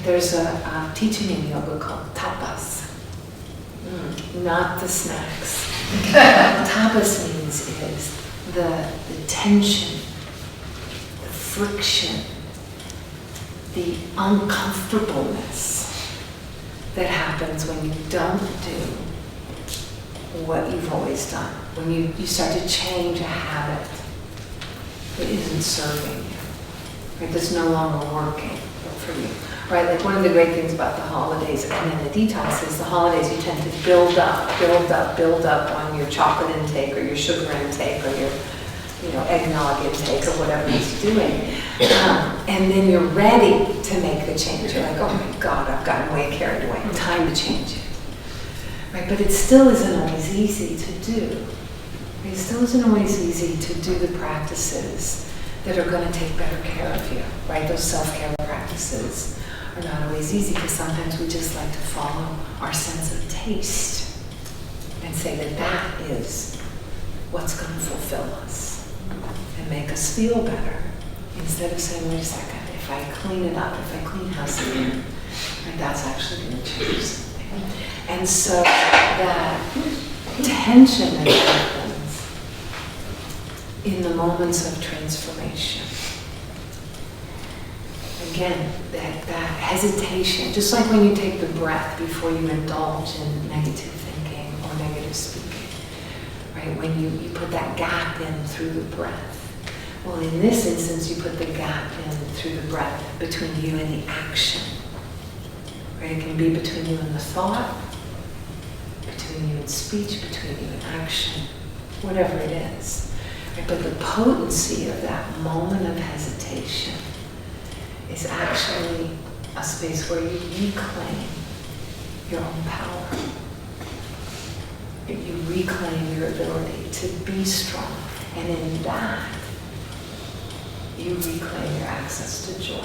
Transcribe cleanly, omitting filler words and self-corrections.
There's a teaching in yoga called Tapas. Not the snacks. What Tapas means is the tension, the friction, the uncomfortableness that happens when you don't do what you've always done. When you start to change a habit that isn't serving you, right? That's no longer working for you. Right, like one of the great things about the holidays and then the detox is the holidays you tend to build up on your chocolate intake or your sugar intake or your eggnog intake or whatever it's doing. And then you're ready to make the change. You're like, oh my God, I've gotten way carried away. Time to change it. Right, but it still isn't always easy to do. It still isn't always easy to do the practices that are going to take better care of you. Right, those self-care practices are not always easy because sometimes we just like to follow our sense of taste and say that that is what's going to fulfill us and make us feel better, instead of saying, wait a second, if I clean it up, if I clean house again, that's actually going to change something. And so that tension that happens in the moments of transformation, again, that hesitation, just like when you take the breath before you indulge in negative thinking or negative speaking, right? When you put that gap in through the breath. Well, in this instance, you put the gap in through the breath between you and the action, right? It can be between you and the thought, between you and speech, between you and action, whatever it is. Right? But the potency of that moment of hesitation is actually a space where you reclaim your own power. You reclaim your ability to be strong. And in that, you reclaim your access to joy.